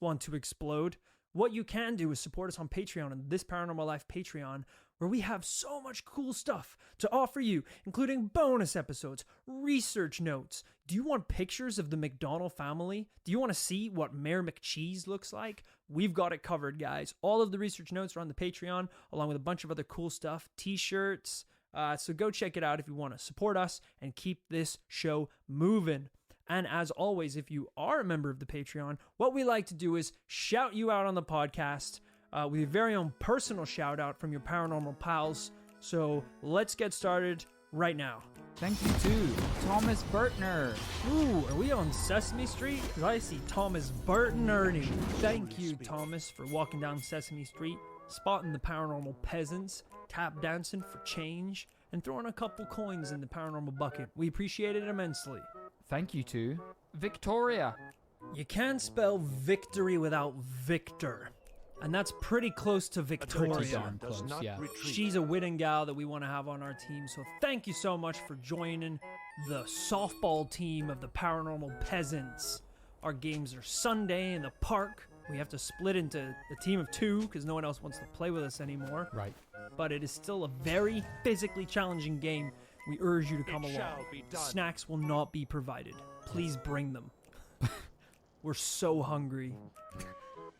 want to explode, what you can do is support us on Patreon and this Paranormal Life Patreon, where we have so much cool stuff to offer you, including bonus episodes, research notes. Do you want pictures of the McDonald family? Do you want to see what Mayor McCheese looks like? We've got it covered, guys. All of the research notes are on the Patreon, along with a bunch of other cool stuff, t-shirts. So go check it out if you want to support us and keep this show moving. And as always, if you are a member of the Patreon, what we like to do is shout you out on the podcast with your very own personal shout out from your paranormal pals. So let's get started right now. Thank you to Thomas Burtner. Ooh, are we on Sesame Street? Because I see Thomas Burton Ernie. Thank you, Thomas, for walking down Sesame Street, spotting the paranormal peasants, tap dancing for change, and throwing a couple coins in the paranormal bucket. We appreciate it immensely. Thank you to Victoria. You can't spell victory without Victor. And that's pretty close to Victoria. Darn close, yeah. She's a winning gal that we want to have on our team. So thank you so much for joining the softball team of the Paranormal Peasants. Our games are Sunday in the park. We have to split into a team of 2 because no one else wants to play with us anymore. Right. But it is still a very physically challenging game. We urge you to come along. Snacks will not be provided. Please bring them. We're so hungry.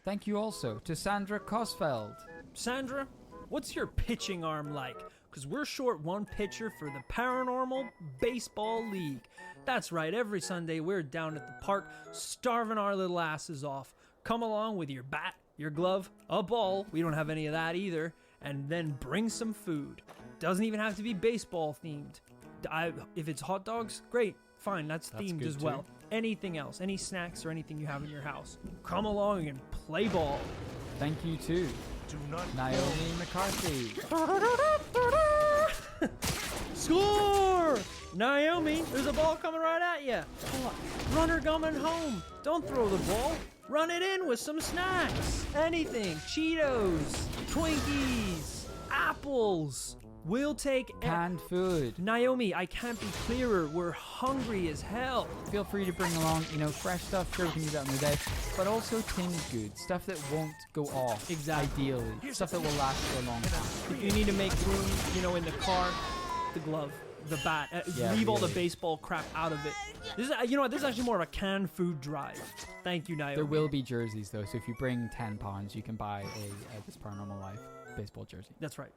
Thank you also to Sandra Kosfeld. Sandra, what's your pitching arm like? Because we're short one pitcher for the Paranormal Baseball League. That's right, every Sunday we're down at the park starving our little asses off. Come along with your bat, your glove, a ball. We don't have any of that either. And then bring some food. Doesn't even have to be baseball themed. If it's hot dogs, great, fine, that's themed as well. Too. Anything else, any snacks or anything you have in your house, come along and play ball. Thank you to Naomi McCarthy. Score! Naomi, there's a ball coming right at you. Runner coming home. Don't throw the ball. Run it in with some snacks. Anything. Cheetos, Twinkies, apples. We'll take canned food. Naomi, I can't be clearer. We're hungry as hell. Feel free to bring along, fresh stuff. Sure, we can use that on the day. But also tinned goods. Stuff that won't go off. Exactly. Ideally. Stuff that will last for a long time. If you need to make room, in the car, the glove, the bat. Leave all the baseball crap out of it. This is actually more of a canned food drive. Thank you, Naomi. There will be jerseys, though. So if you bring £10, you can buy a This Paranormal Life baseball jersey. That's right.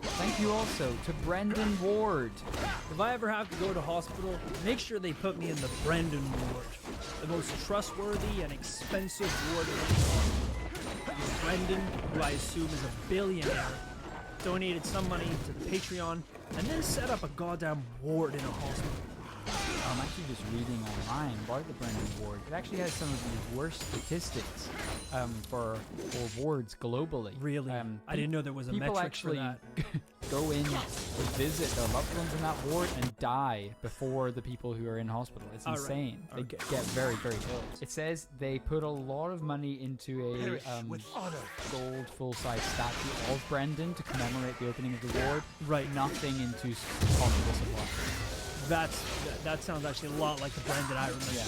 Thank you also to Brendan Ward. If I ever have to go to hospital, make sure they put me in the Brendan ward, the most trustworthy and expensive ward in the world. Brendan, who I assume is a billionaire, donated some money to the Patreon and then set up a goddamn ward in a hospital. I'm actually just reading online about the Brendan Ward. It actually has some of the worst statistics for wards globally. Really? I didn't know there was a metric for that. People actually go in to visit their loved ones in that ward and die before the people who are in hospital. It's insane. Right. They get very, very ill. It says they put a lot of money into a gold full-size statue of Brendan to commemorate the opening of the ward. Right. Nothing into hospital supplies. That sounds actually a lot like the Brendan I remember. Yeah.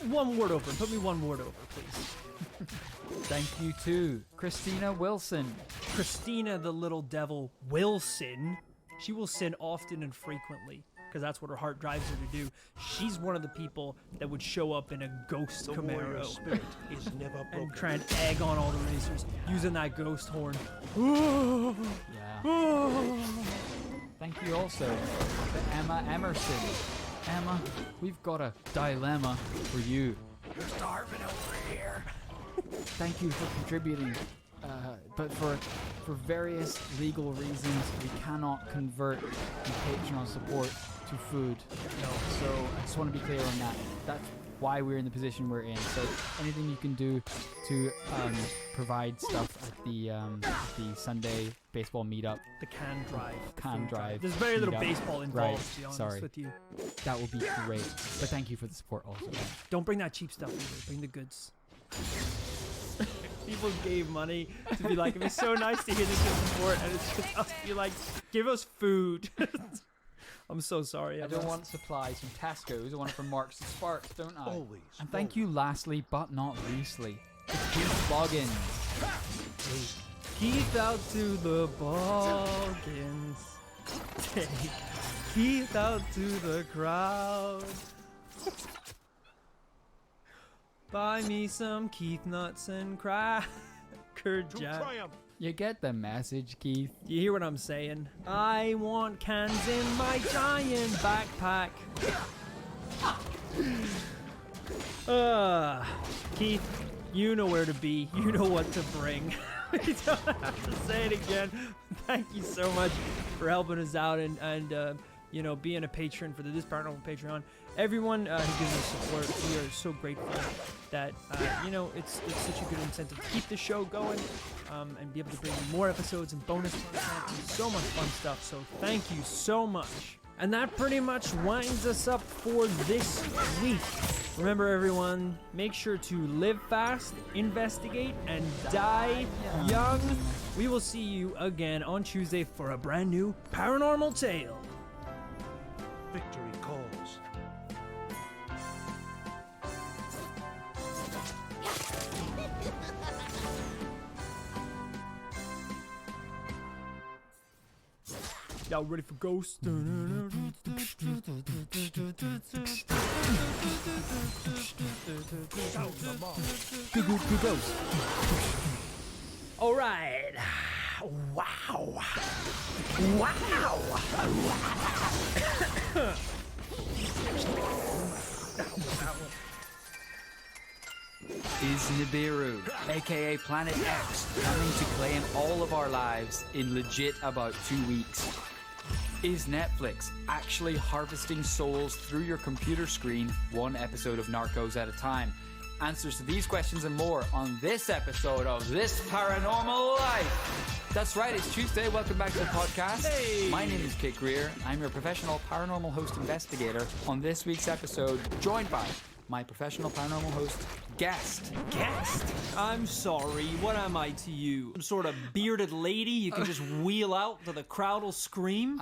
One ward over. Put me one ward over, please. Thank you to Christina Wilson. Christina the little devil will sin. She will sin often and frequently because that's what her heart drives her to do. She's one of the people that would show up in a ghost Camaro spirit is never broken. And try and egg on all the racers using that ghost horn. Yeah. Thank you also to Emma Emerson. Emma, we've got a dilemma for you. We're starving over here. Thank you for contributing, but for various legal reasons, we cannot convert the Patreon support to food. No, so I just want to be clear on that. That's why we're in the position we're in. So anything you can do to provide stuff at the Sunday baseball meetup, the can drive. There's very little baseball involved, to be honest with you. That would be great. But thank you for the support also. Don't bring that cheap stuff either. Bring the goods. People gave money to be like, it was so nice to hear this good support, and it's just us to be like, give us food. I'm so sorry. I don't want supplies from Tesco's. I want it from Marks and Sparks, don't I? Always. And thank you lastly, but not leastly, Keith Loggins. Keith out to the Boggins. Take Keith out to the crowd. Buy me some Keith nuts and cracker jack. You get the message, Keith. You hear what I'm saying? I want cans in my giant backpack. Keith, you know where to be. You know what to bring. You don't have to say it again. Thank you so much for helping us out and you know, being a patron for the This Paranormal Patreon. Everyone who gives us support, we are so grateful that you know, it's such a good incentive to keep the show going and be able to bring you more episodes and bonus content and so much fun stuff. So thank you so much. And that pretty much winds us up for this week. Remember, everyone, make sure to live fast, investigate, and die young. We will see you again on Tuesday for a brand new paranormal tale. Victory calls. Y'all ready for ghosts? Ghost. All right. Wow. Wow. Is Nibiru, aka Planet X, coming to claim all of our lives in legit about 2 weeks? Is Netflix actually harvesting souls through your computer screen, one episode of Narcos at a time? Answers to these questions and more on this episode of This Paranormal Life. That's right, it's Tuesday. Welcome back to the podcast. Hey. My name is Kit Greer. I'm your professional paranormal host investigator. On this week's episode, joined by my professional paranormal host, guest. I'm sorry, what am I to you? Some sort of bearded lady you can just wheel out to the crowd will scream?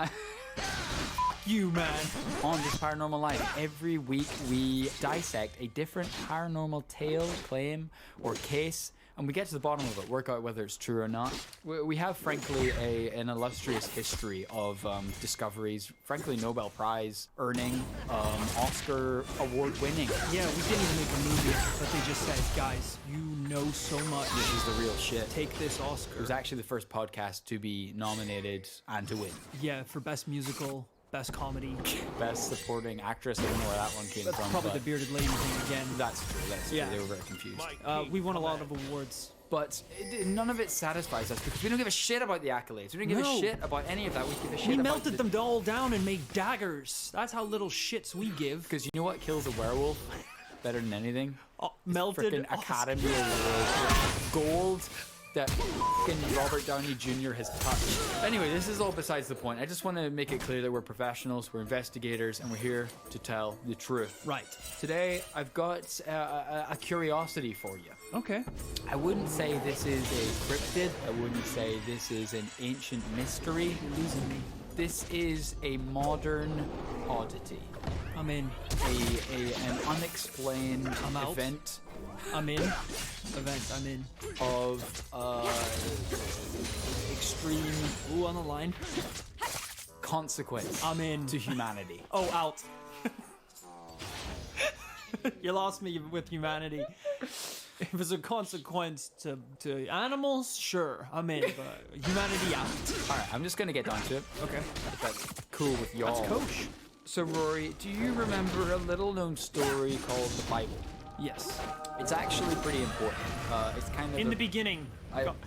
You, man. On This Paranormal Life, every week we dissect a different paranormal tale, claim, or case, and we get to the bottom of it, work out whether it's true or not. We have, frankly, an illustrious history of discoveries, frankly, Nobel Prize earning, Oscar award winning. Yeah, we didn't even make a movie, but they just said, guys, you know so much. This is the real shit. Take this Oscar. It was actually the first podcast to be nominated and to win. Yeah, for best musical, best comedy. Best supporting actress. I don't know where that one came That's from. probably but the bearded lady thing again. That's true. That's true. Yeah. They were very confused. We won a lot of awards. But none of it satisfies us because we don't give a shit about the accolades. We don't give a shit about any of that. We give a shit We about melted them all down and made daggers. That's how little shits we give. Because you know what kills a werewolf better than anything? Melted Frickin' Academy Award. Gold that fucking Robert Downey Jr. has touched. Anyway, this is all besides the point. I just want to make it clear that we're professionals, we're investigators, and we're here to tell the truth. Right. Today, I've got a curiosity for you. Okay. I wouldn't say this is a cryptid. I wouldn't say this is an ancient mystery. You're losing me. This is a modern oddity. I'm in. An unexplained I'm out. event. I'm in. I'm in. Of extreme Ooh, on the line. consequence I'm in. to humanity. Oh, out. You lost me with humanity. If it's a consequence to animals, sure, I'm in. But humanity out. All right, I'm just gonna get down to it. Okay. If that's cool with y'all. That's kosher. So, Rory, do you remember a little-known story called the Bible? Yes. It's actually pretty important. It's kind of In the beginning,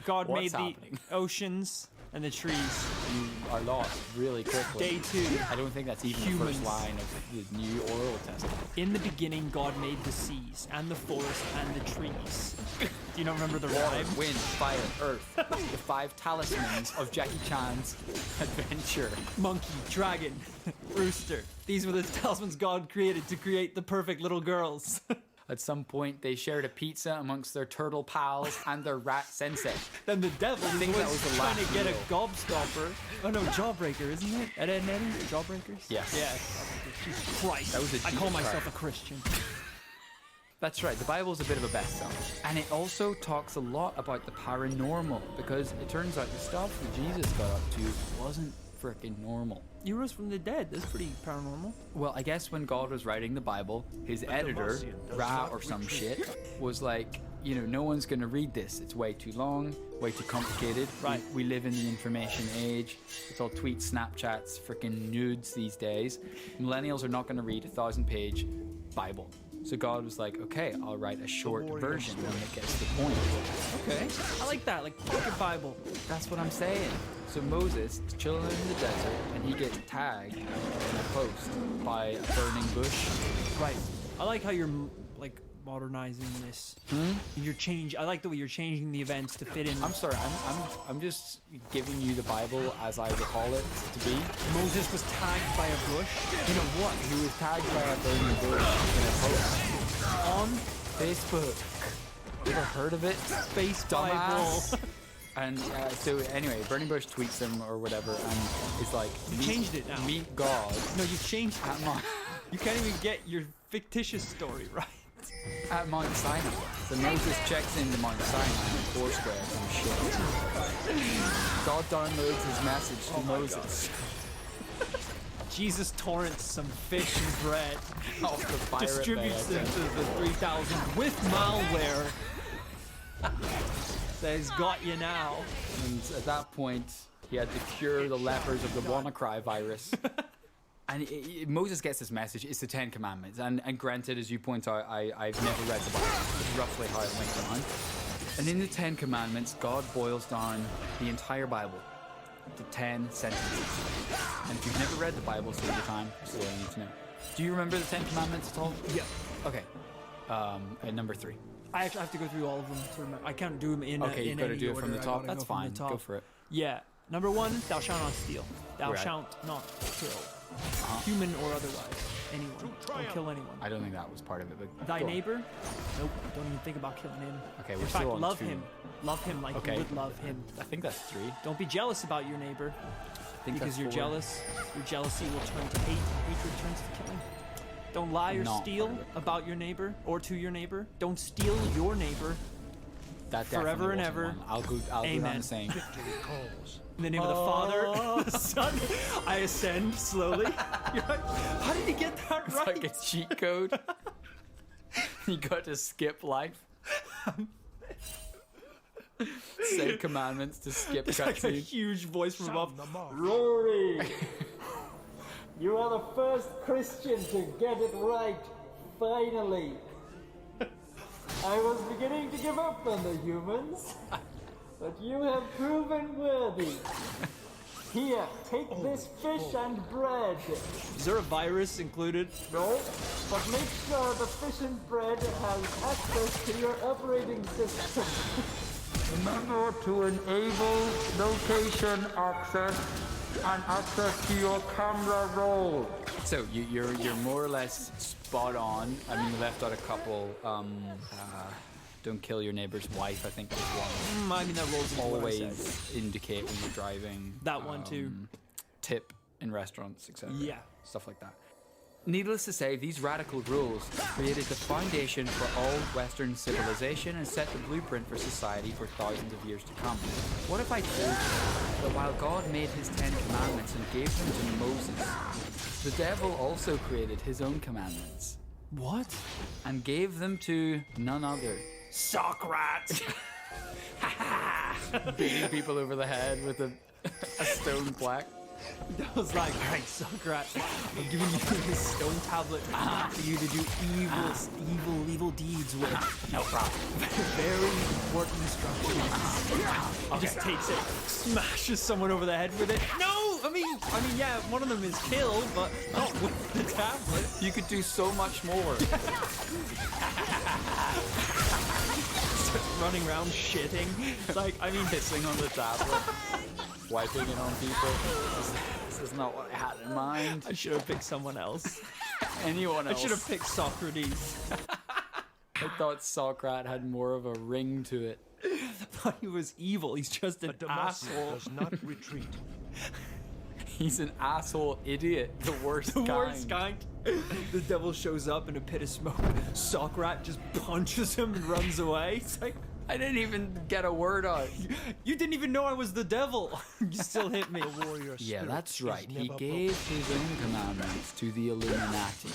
God what's made happening? the oceans and the trees. You are lost really quickly. Day 2. I don't think that's even the Humans. first line of the New Old Testament. In the beginning, God made the seas and the forest and the trees. Do you not remember the Water, rhyme? wind, fire, earth. The 5 talismans of Jackie Chan's adventure. Monkey, dragon, rooster. These were the talismans God created to create the perfect little girls. At some point, they shared a pizza amongst their turtle pals and their rat sensei. Then the devil think that was the trying last to get meal. a gobstopper. Oh no, Jawbreaker, isn't it? Ed, Ed, and Eddie? Jawbreakers? Yes. Yeah. Jesus Christ. That was a I deep call cut. myself a Christian. That's right, the Bible's a bit of a bestseller. And it also talks a lot about the paranormal, because it turns out the stuff that Jesus got up to wasn't freaking normal. He rose from the dead. That's pretty paranormal. Well, I guess when God was writing the Bible, his editor, Ra or some shit, was like, you know, no one's going to read this. It's way too long, way too complicated. Right. We live in the information age. It's all tweets, Snapchats, freaking nudes these days. Millennials are not going to read a 1,000-page Bible. So God was like, okay, I'll write a short version when it gets to the point. Okay. I like that, like pocket Bible. That's what I'm saying. So Moses is chilling in the desert, and he gets tagged in a post by a burning bush. Right. I like how you're like modernizing this. I like the way you're changing the events to fit in. I'm sorry, I'm just giving you the Bible as I recall it to be. Moses was tagged by a bush. You know what? He was tagged by a burning bush in a post On Facebook. You ever heard of it? Space Dumbass. Bible. And so anyway, Burning Bush tweets him or whatever, and it's like, changed it now. Meet God. No, you've changed it. At Mount, You can't even get your fictitious story right. at Mount Sinai. So Moses checks into Mount Sinai and Foursquare and shit. God downloads his message to Moses. Jesus torrents some fish and bread, Off the pirate distributes bay, I them to think. the 3,000 with malware. Says, got you now. And at that point, he had to cure the lepers of the WannaCry virus. And Moses gets this message. It's the Ten Commandments. And granted, as you point out, I've never read the Bible. It's roughly how it went down. And in the Ten Commandments, God boils down the entire Bible to 10 sentences. And if you've never read the Bible, save your time. That's all I need to know. Do you remember the Ten Commandments at all? Yeah. Okay. At number 3. I actually have to go through all of them to remember. I can't do them in Okay, you've got to any do it from order. the I top. gotta That's go from fine. the top. Go for it. Yeah. Number 1, thou shalt not steal. Thou Right. shalt not kill. Human or otherwise. Anyone. Don't kill anyone. I don't think that was part of it. But Thy go on. neighbor? Nope. Don't even think about killing him. Okay, In we're fact, still on love 2. him. Love him like Okay. you would love him. I think that's 3. Don't be jealous about your neighbor. I think Because that's you're 4. jealous. Your jealousy will turn to hate. Hatred turns to killing. Don't lie or Not steal part of it. about your neighbor or to your neighbor. Don't steal your neighbor. That Forever definitely and wasn't ever. one. I'll go down Amen. the same. Victory calls. In the name of the Father, the Son, I ascend slowly. You're like, how did he get that It's right? like a cheat code. You got to skip life. Say commandments to skip It's like a cutscene. huge voice from above. Sound the mark. Rory, you are the first Christian to get it right. Finally. I was beginning to give up on the humans, but you have proven worthy. Here, take this fish and bread. Is there a virus included? No, but make sure the fish and bread has access to your operating system. Remember to enable location access and access to your camera roll. So you're more or less spot on. I mean, you left out a couple. Don't kill your neighbor's wife, I think was one. I mean, that rolls into what I said. Always indicate when you're driving. That one too. Tip in restaurants, etc. Yeah. Stuff like that. Needless to say, these radical rules created the foundation for all Western civilization and set the blueprint for society for thousands of years to come. What if I told you that while God made his 10 commandments and gave them to Moses, the devil also created his own commandments What? and gave them to none other? Socrates. Beating people over the head with a stone plaque. That was like, all right, Socrates, I'm giving you this stone tablet for you to do evil deeds with. No problem. Very important instructions. He just takes it, smashes someone over the head with it. No, I mean, yeah, one of them is killed, but not with the tablet. You could do so much more. Starts running around shitting. It's like, I mean, Pissing on the tablet, wiping it on people. This is not what I had in mind. I should have picked someone else. Anyone I else? should have picked Socrates. I thought Socrates had more of a ring to it. I thought he was evil. He's just an But Demacia asshole. does not retreat. He's an asshole idiot. The worst The kind. worst kind. The devil shows up in a pit of smoke. Sockrat just punches him and runs away. It's like, I didn't even get a word out. you didn't even know I was the devil. You still hit me. The warrior Yeah, spirit that's is right. He never gave his own commandments to the Illuminati.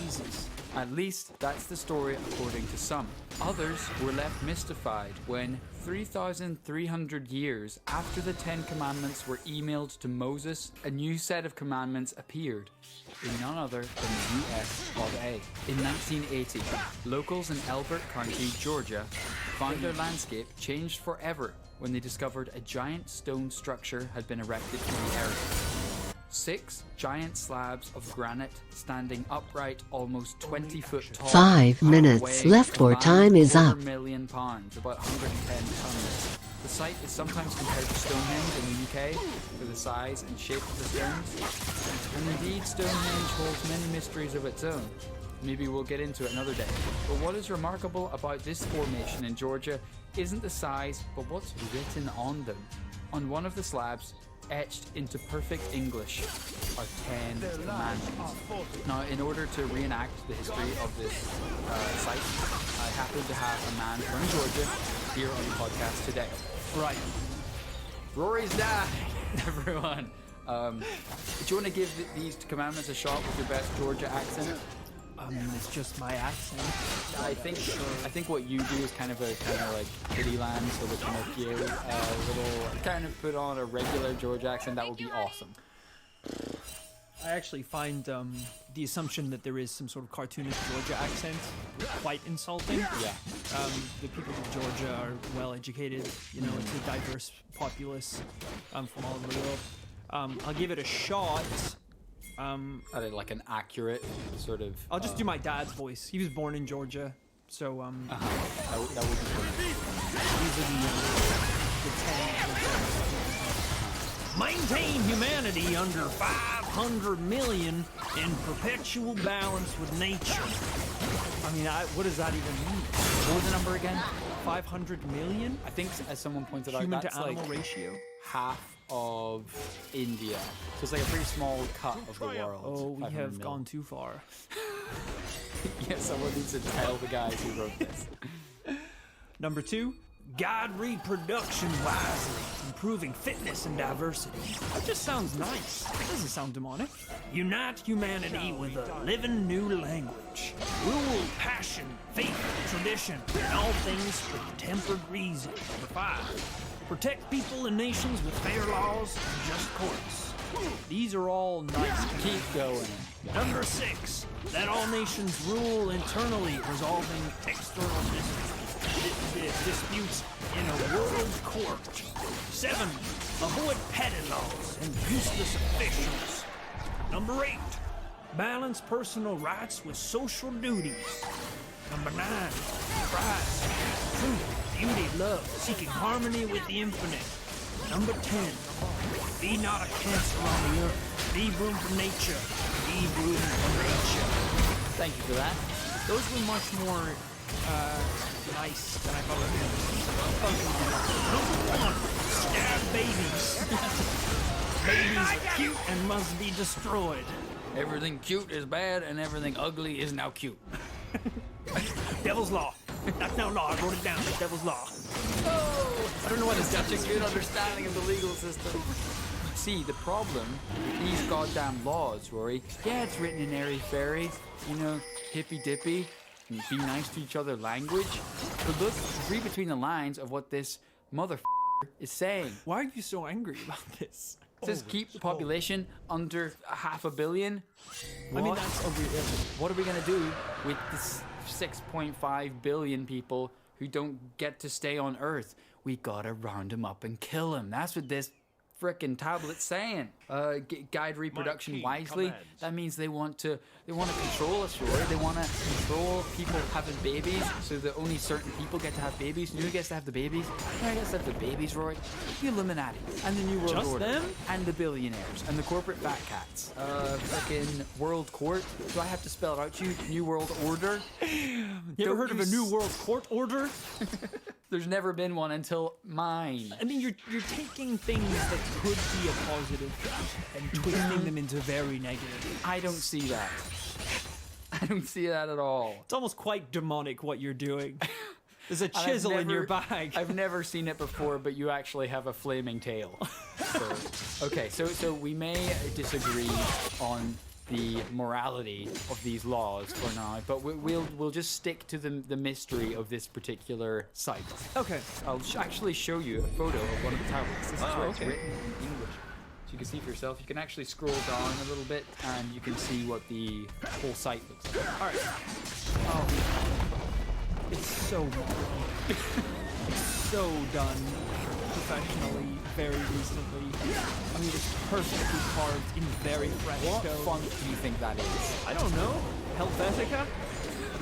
Jesus. At least that's the story according to some. Others were left mystified when 3,300 years after the 10 Commandments were emailed to Moses, a new set of commandments appeared in none other than the US of A. In 1980, locals in Elbert County, Georgia, found their landscape changed forever when they discovered a giant stone structure had been erected in the area. 6 giant slabs of granite standing upright almost 20 foot tall. 5 minutes weighing left or combined time is up. 250,000 pounds, about 110 tons. The site is sometimes compared to Stonehenge in the UK for the size and shape of the stones. And indeed, Stonehenge holds many mysteries of its own. Maybe we'll get into it another day. But what is remarkable about this formation in Georgia isn't the size, but what's written on them. On one of the slabs, etched into perfect English, are 10 commandments. Now, in order to reenact the history of this site, I happen to have a man from Georgia here on the podcast today. Right. Rory's dad, everyone. Do you want to give these commandments a shot with your best Georgia accent? It's just my accent. I think what you do is kind of like Kitty Land, so the Pinocchio little kind of put on a regular Georgia accent. That would be awesome. I actually find the assumption that there is some sort of cartoonish Georgia accent quite insulting. Yeah. The people of Georgia are well educated, you know, it's a diverse populace from all over the world. I'll give it a shot. Like an accurate sort of. I'll just do my dad's voice. He was born in Georgia, so That would be good. these are the 10. Maintain humanity under 500 million in perpetual balance with nature. I mean, what does that even mean? What was the number again? 500 million? I think, as someone pointed out, Human that's to animal like ratio? half of India. So it's like a pretty small cut of the world. Oh, we 500 have mil. gone too far. Yeah, someone needs to tell the guys who wrote this. Number 2, guide reproduction wisely, improving fitness and diversity. That just sounds nice. It doesn't sound demonic. Unite humanity with a living new language. Rule, passion, faith, tradition, and all things with tempered reason. Number 5, protect people and nations with fair laws and just courts. These are all nice. Keep going. Number 6, let all nations rule internally, resolving external disputes in a world court. 7, avoid petty laws and useless officials. Number 8, balance personal rights with social duties. Number 9, Christ, truth, beauty, love, seeking harmony with the infinite. Number 10, be not a cancer on the earth. Leave room for nature. Leave room for nature. Thank you for that. Those were much more nice than I thought they were. Number 1, stab babies. Babies are cute and must be destroyed. Everything cute is bad and everything ugly is now cute. Devil's law. That's now law. I wrote it down. It's Devil's law. I don't know what it's Such a good understanding of the legal system. See, the problem with these goddamn laws, Rory, yeah, it's written in airy fairy, you know, hippy-dippy, and be nice to each other language. But look, read between the lines of what this motherfucker is saying. Why are you so angry about this? It says keep the population under 500 million. I mean, What? that's What are we gonna do with this 6.5 billion people who don't get to stay on Earth? We gotta round them up and kill them. That's what this frickin' tablet's saying. Guide reproduction key wisely. commands. That means they want to control us, Rory. They want to control people having babies, so that only certain people get to have babies. You know who gets to have the babies? You know who gets to have the babies, Rory? The Illuminati and the New World Just Order them? and the billionaires and the corporate fat cats. Frickin' World Court. Do I have to spell it out to you? New World Order. You ever Don't heard of you a new world court order? There's never been one until mine. I mean, you're taking things that could be a positive and twisting them into very negative. I don't see that. I don't see that at all. It's almost quite demonic what you're doing. There's a chisel in your bag. I've never seen it before, but you actually have a flaming tail. So we may disagree on the morality of these laws for now, but we'll just stick to the mystery of this particular site. Okay. I'll actually show you a photo of one of the towers. This is where it's written in English. So you can see for yourself. You can actually scroll down a little bit, and you can see what the whole site looks like. All right. Oh, it's so well. It's so done professionally, very recently. I mean, it's perfectly carved in very fresh What stone. font do you think that is? I don't know. Helvetica?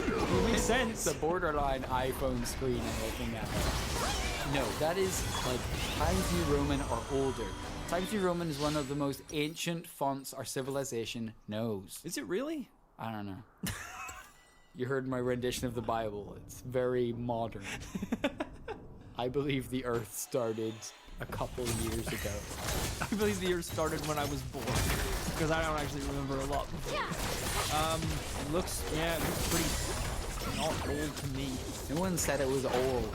It makes sense. It's a borderline iPhone screen I'm looking at. No, that is like Times New Roman or older. Times New Roman is one of the most ancient fonts our civilization knows. Is it really? I don't know. You heard my rendition of the Bible. It's very modern. I believe the Earth started a couple years ago. I believe the year started when I was born, because I don't actually remember a lot before. It looks pretty not old to me. No one said it was old.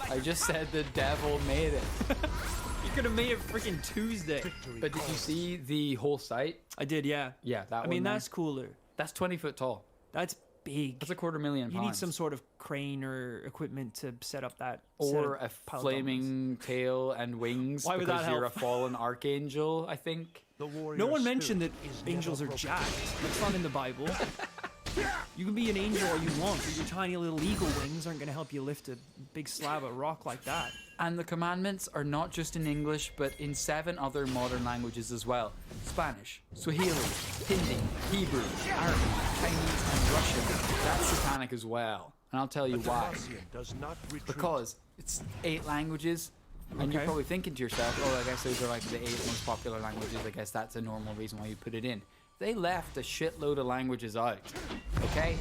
I just said the devil made it. You could have made it freaking Tuesday. But did you see the whole site? I did, yeah. Yeah, that one. I mean, there. that's cooler. That's 20 foot tall. That's big. That's $250,000 You need some sort of crane or equipment to set up that. or a flaming tail and wings. Why would because that you're a help? fallen archangel, I think. The warrior No one spirit mentioned that is angels never are broken. jacked. That's not in the Bible. You can be an angel all you want, but your tiny little eagle wings aren't going to help you lift a big slab of rock like that. And the commandments are not just in English, but in 7 other modern languages as well. Spanish, Swahili, Hindi, Hebrew, Arabic, Chinese, and Russian. That's satanic as well. And I'll tell you why. Demacian does not retreat. Because it's 8 languages, and you're Okay. probably thinking to yourself, oh, I guess those are like the 8 most popular languages. I guess that's a normal reason why you put it in. They left a shitload of languages out, okay?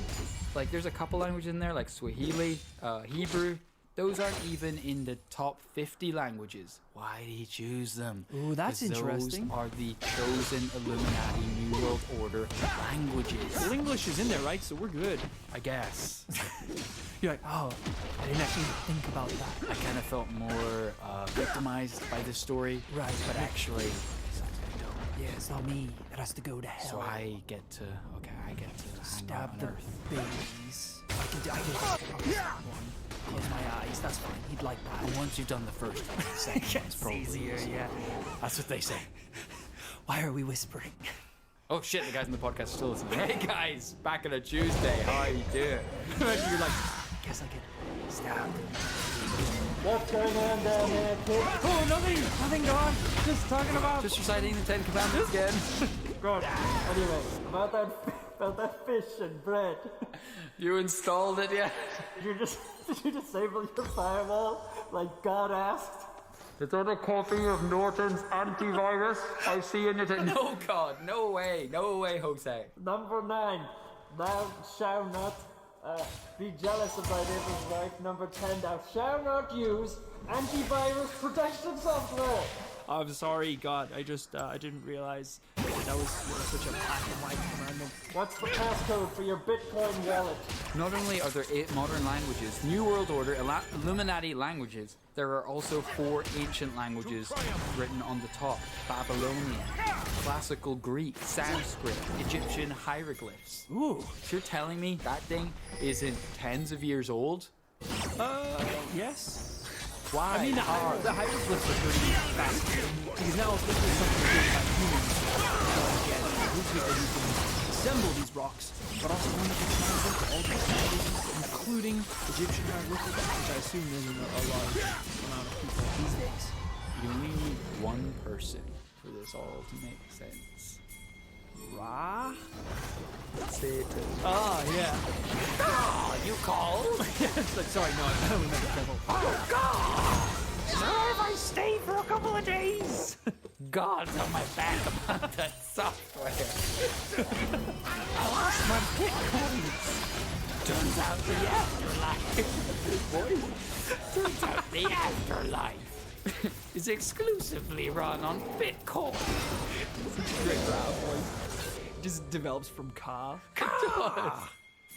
Like, there's a couple languages in there, like Swahili, Hebrew. Those aren't even in the top 50 languages. Why did he choose them? Ooh, that's 'Cause interesting. Those are the chosen Illuminati New World Order languages. Well, English is in there, right? So we're good. I guess. You're like, oh, I didn't actually think about that. I kind of felt more victimized by this story. Right, But actually, yeah, it's not me that has to go to hell. so I get to hang out Stab on the Earth. babies. I can do one. Close my eyes. That's fine. He'd like that. And once you've done the first one, the second one's It's probably easier, easier. yeah. That's what they say. Why are we whispering? Oh shit, the guys in the podcast are still listening. Hey guys, back on a Tuesday. How are you doing? You're like, I guess I can stab them. What's going on down there, kid? Oh, nothing, God. Just talking about. Just reciting the 10 Commandments again. God. Anyway, about that fish and bread. You installed it, yeah? Did you disable your firewall like God asked? Is that a copy of Norton's antivirus I see in it? No, God, no way, Jose. Number 9. Thou shalt not be jealous of thy neighbor's wife. Number 10. Thou shalt not use antivirus protection software. I'm sorry, God. I just I didn't realize that was such a black and white commandment. What's the passcode for your Bitcoin wallet? Not only are there 8 modern languages, New World Order, Illuminati languages, there are also 4 ancient languages written on the top. Babylonian, Classical Greek, Sanskrit, Egyptian hieroglyphs. Ooh. If you're telling me that thing isn't tens of years old? Yes. Why? I mean, the hieroglyphs are pretty fascinating because now it's literally something created by humans. Again, you can assemble these rocks, but also one that can translate to all these languages, including Egyptian hieroglyphics, which I assume isn't a large amount of people these days. You only need one person for this all to make sense. Ra? Say it to me. Oh, yeah. Oh, you called? It's like, sorry, no, I only meant the devil. Oh, God! Now if I stay for a couple of days? God's on my back about that software. I lost my Bitcoins. Turns out the afterlife. Turns out the afterlife. is exclusively run on Bitcoin. Great rap voice. Just develops from Ka.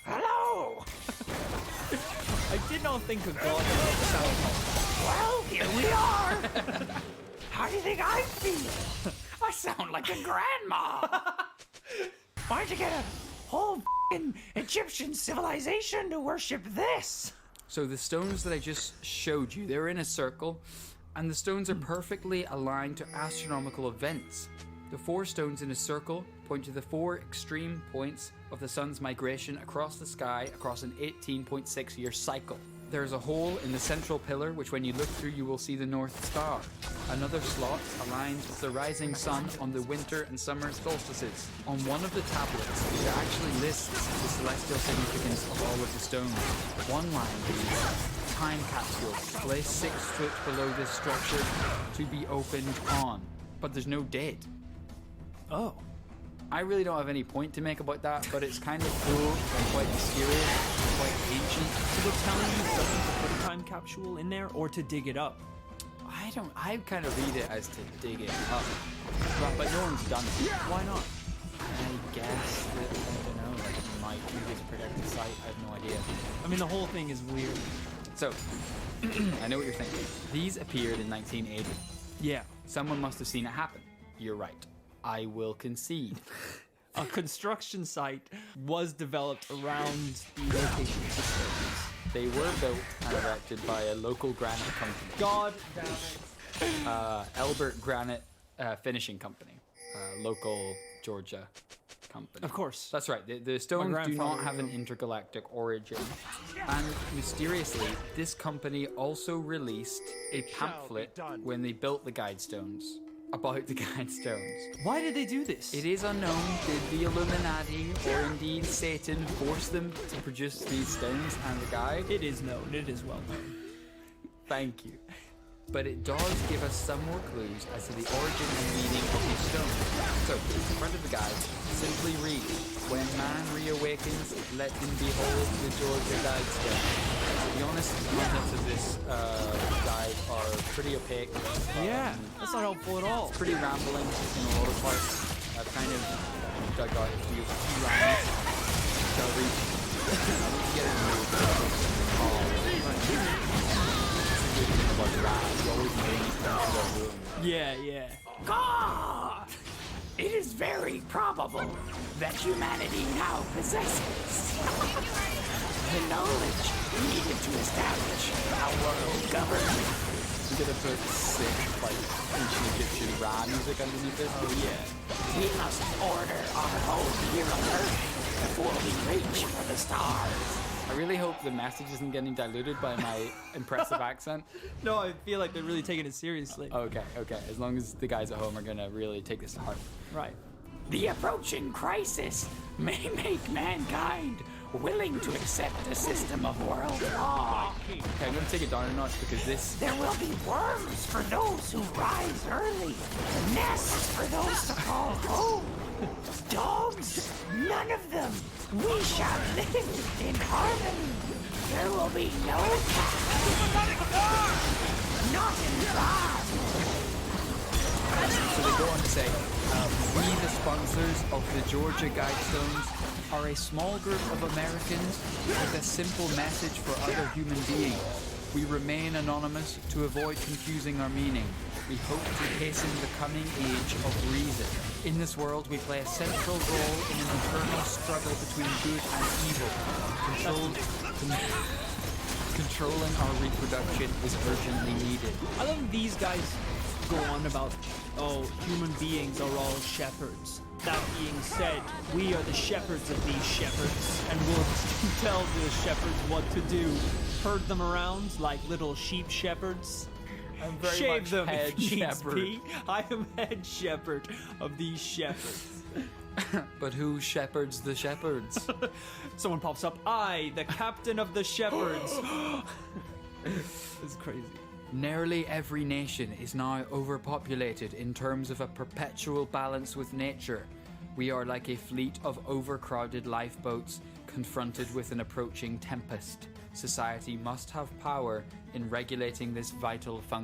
Hello! I did not think a god would sound Well, here we are! How do you think I feel? I sound like a grandma! Why'd you get a whole f***ing Egyptian civilization to worship this? So the stones that I just showed you, they're in a circle, and the stones are perfectly aligned to astronomical events. The 4 stones in a circle point to the 4 extreme points of the sun's migration across the sky across an 18.6 year cycle. There's a hole in the central pillar, which when you look through you will see the North Star. Another slot aligns with the rising sun on the winter and summer solstices. On one of the tablets, it actually lists the celestial significance of all of the stones. One line reads, time capsule, place 6 foot below this structure to be opened on. But there's no date. Oh. I really don't have any point to make about that, but it's kind of cool and quite mysterious and quite ancient. So they're telling you something to put a time capsule in there or to dig it up? I kind of read it as to dig it up. But no one's done it. Why not? I guess that, I don't know, like it might be this protected site, I have no idea. I mean, the whole thing is weird. So, I know what you're thinking. These appeared in 1980. Yeah. Someone must have seen it happen. You're right. I will concede. A construction site was developed around the location of the stones. They were built and erected by a local granite company. God damn it. Elbert Granite Finishing Company. Local Georgia company. Of course. That's right. The stones do grandfather not have an intergalactic origin. And mysteriously, this company also released a pamphlet when they built the guide stones. About the guide stones. Why did they do this? It is unknown did the Illuminati or indeed Satan force them to produce these stones and the guide. It is known. It is well known. Thank you. But it does give us some more clues as to the origin and meaning of these stones. So, in front of the guide, simply read, when man reawakens, let him behold the Georgia guide stone. To be honest, the contents of this guide are pretty opaque. Yeah, that's not helpful at all. It's pretty rambling in a lot of parts. I've kind of dug out a few lines. Shall we? I need to get it moved. About the rap. You always know these things are ruined. Yeah. God! It is very probable that humanity now possesses the knowledge needed to establish a world government. I'm gonna put sick, like, ancient Egyptian rap music underneath it. Oh, yeah. We must order our home here on Earth before we reach for the stars. I really hope the message isn't getting diluted by my impressive accent. No, I feel like they're really taking it seriously. Okay. As long as the guys at home are gonna really take this to heart. Right. The approaching crisis may make mankind willing to accept a system of world law. Okay, I'm gonna take it down a notch because this... There will be worms for those who rise early, nests for those to call home, dogs, none of them. We shall live in harmony. There will be no not in God. So they go on to say, we, the sponsors of the Georgia Guidestones, are a small group of Americans with a simple message for other human beings. We remain anonymous to avoid confusing our meaning. We hope to hasten the coming age of reason. In this world, we play a central role in an eternal struggle between good and evil. Controlling our reproduction is urgently needed. I love these guys go on about, human beings are all shepherds. That being said, we are the shepherds of these shepherds, and we'll tell the shepherds what to do. Herd them around like little sheep shepherds. I'm very Shave much them head if needs shepherd. be. I am head shepherd of these shepherds. But who shepherds the shepherds? Someone pops up, I, the captain of the shepherds. It's crazy. Nearly every nation is now overpopulated in terms of a perpetual balance with nature. We are like a fleet of overcrowded lifeboats confronted with an approaching tempest. Society must have power in regulating this vital function.